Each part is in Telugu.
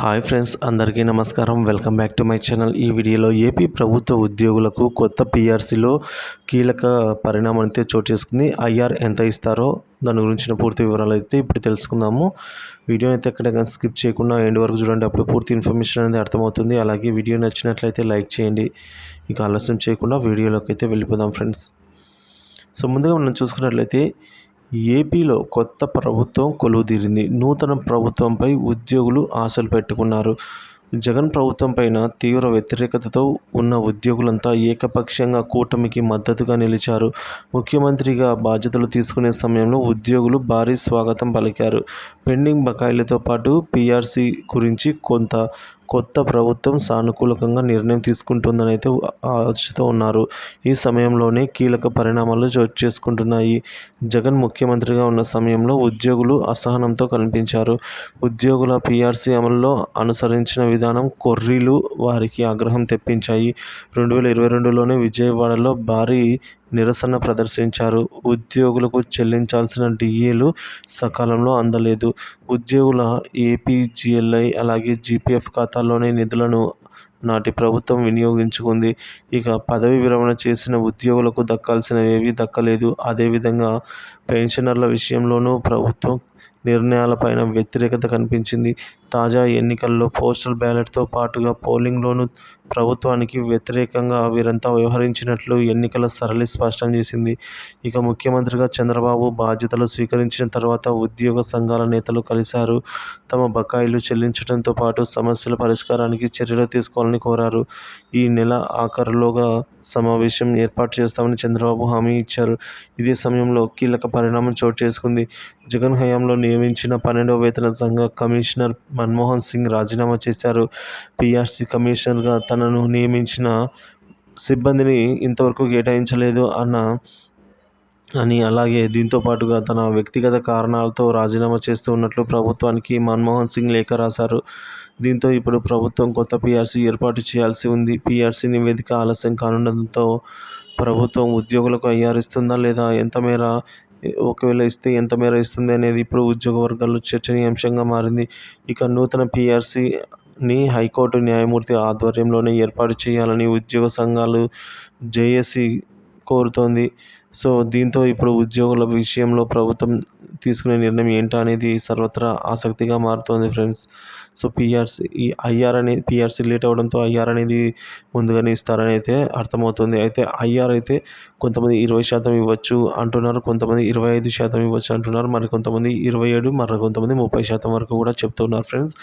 హాయ్ ఫ్రెండ్స్, అందరికీ నమస్కారం. Welcome back to my channel. ఈ వీడియోలో ఏపీ ప్రభుత్వ ఉద్యోగులకు కొత్త పీఆర్సీలో కీలక పరిణామం అయితే చోటు చేసుకుంది. ఐఆర్ ఎంత ఇస్తారో దాని గురించిన పూర్తి వివరాలు అయితే ఇప్పుడు తెలుసుకుందాము. వీడియో అయితే ఎక్కడ స్కిప్ చేయకుండా ఎండ్ వరకు చూడండి, అప్పుడు పూర్తి ఇన్ఫర్మేషన్ అనేది అర్థమవుతుంది. అలాగే వీడియో నచ్చినట్లయితే లైక్ చేయండి. ఇక ఆలస్యం చేయకుండా వీడియోలోకి అయితే వెళ్ళిపోదాం ఫ్రెండ్స్. సో ముందుగా మనం చూసుకున్నట్లయితే ఏపీలో కొత్త ప్రభుత్వం కొలువుదీరింది. నూతన ప్రభుత్వంపై ఉద్యోగులు ఆశలు పెట్టుకున్నారు. జగన్ ప్రభుత్వం పైన తీవ్ర వ్యతిరేకతతో ఉన్న ఉద్యోగులంతా ఏకపక్షంగా కూటమికి మద్దతుగా నిలిచారు. ముఖ్యమంత్రిగా బాధ్యతలు తీసుకునే సమయంలో ఉద్యోగులు భారీ స్వాగతం పలికారు. పెండింగ్ బకాయిలతో పాటు పీఆర్సీ గురించి కొత్త ప్రభుత్వం సానుకూలంగా నిర్ణయం తీసుకుంటుందని అయితే ఆశతో ఉన్నారు. ఈ సమయంలోనే కీలక పరిణామాలు చోటు చేసుకుంటున్నాయి. జగన్ ముఖ్యమంత్రిగా ఉన్న సమయంలో ఉద్యోగులు అసహనంతో కనిపించారు. ఉద్యోగుల పీఆర్సీ అమలులో అనుసరించిన విధానం కొర్రీలు వారికి ఆగ్రహం తెప్పించాయి. 2022లోనే విజయవాడలో భారీ నిరసన ప్రదర్శించారు. ఉద్యోగులకు చెల్లించాల్సిన డిఏలు సకాలంలో అందలేదు. ఉద్యోగుల ఏపీజీఎల్ఐ అలాగే జీపీఎఫ్ ఖాతాల్లోని నిధులను నాటి ప్రభుత్వం వినియోగించుకుంది. ఇక పదవి విరమణ చేసిన ఉద్యోగులకు దక్కాల్సినవేవీ దక్కలేదు. అదేవిధంగా పెన్షనర్ల విషయంలోనూ ప్రభుత్వం నిర్ణయాలపైన వ్యతిరేకత కనిపించింది. తాజా ఎన్నికల్లో పోస్టల్ బ్యాలెట్తో పాటుగా పోలింగ్లోనూ ప్రభుత్వానికి వ్యతిరేకంగా వీరంతా వ్యవహరించినట్లు ఎన్నికల సరళి స్పష్టం చేసింది. ఇక ముఖ్యమంత్రిగా చంద్రబాబు బాధ్యతలు స్వీకరించిన తర్వాత ఉద్యోగ సంఘాల నేతలు కలిశారు. తమ బకాయిలు చెల్లించడంతో పాటు సమస్యల పరిష్కారానికి చర్యలు తీసుకోవాలని కోరారు. ఈ నెల ఆఖరులోగా సమావేశం ఏర్పాటు చేస్తామని చంద్రబాబు హామీ ఇచ్చారు. ఇదే సమయంలో కీలక పరిణామం చోటు చేసుకుంది. జగన్ హయాంలో నియమించిన 12వ వేతన సంఘ కమిషనర్ మన్మోహన్ సింగ్ రాజీనామా చేశారు. పీఆర్సీ కమిషనర్గా తనను నియమించిన సిబ్బందిని ఇంతవరకు కేటాయించలేదు అని అలాగే దీంతో పాటుగా తన వ్యక్తిగత కారణాలతో రాజీనామా చేస్తూ ఉన్నట్లు ప్రభుత్వానికి మన్మోహన్ సింగ్ లేఖ రాశారు. దీంతో ఇప్పుడు ప్రభుత్వం కొత్త పీఆర్సీ ఏర్పాటు చేయాల్సి ఉంది. పీఆర్సీ నివేదిక ఆలస్యం కానుండడంతో ప్రభుత్వం ఉద్యోగులకు ఐఆర్ ఇస్తుందా లేదా, ఒకవేళ ఇస్తే ఎంత మేర ఇస్తుంది అనేది ఇప్పుడు ఉద్యోగ వర్గాల్లో చర్చనీయాంశంగా మారింది. ఇక నూతన పీఆర్సీని హైకోర్టు న్యాయమూర్తి ఆధ్వర్యంలోనే ఏర్పాటు చేయాలని ఉద్యోగ సంఘాలు జేఏసీ కోరుతోంది. సో దీంతో ఇప్పుడు ఉద్యోగుల విషయంలో ప్రభుత్వం తీసుకునే నిర్ణయం ఏంటా అనేది సర్వత్రా ఆసక్తిగా మారుతోంది ఫ్రెండ్స్. సో పీఆర్సీ లేట్ అవ్వడంతో ఐఆర్ అనేది ముందుగానే ఇస్తారని అయితే అర్థమవుతుంది. అయితే ఐఆర్ అయితే కొంతమంది 20% ఇవ్వచ్చు అంటున్నారు, కొంతమంది 25% ఇవ్వచ్చు అంటున్నారు, మరి కొంతమంది 27%, మరి కొంతమంది 30% వరకు కూడా చెప్తున్నారు ఫ్రెండ్స్.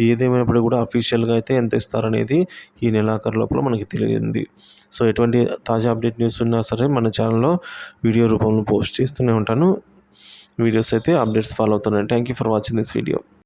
ఏదేమైనప్పుడు కూడా అఫీషియల్గా అయితే ఎంత ఇస్తారనేది ఈ నెలాఖరు లోపల మనకి తెలియంది. సో ఎటువంటి తాజా అప్డేట్ న్యూస్ ఉన్నా సరే మన ఛానల్లో వీడియో రూపంలో పోస్ట్ చేస్తూనే ఉంటాను. వీడియోస్ అయితే అప్డేట్స్ ఫాలో అవుతున్నాను. Thank you for watching this video.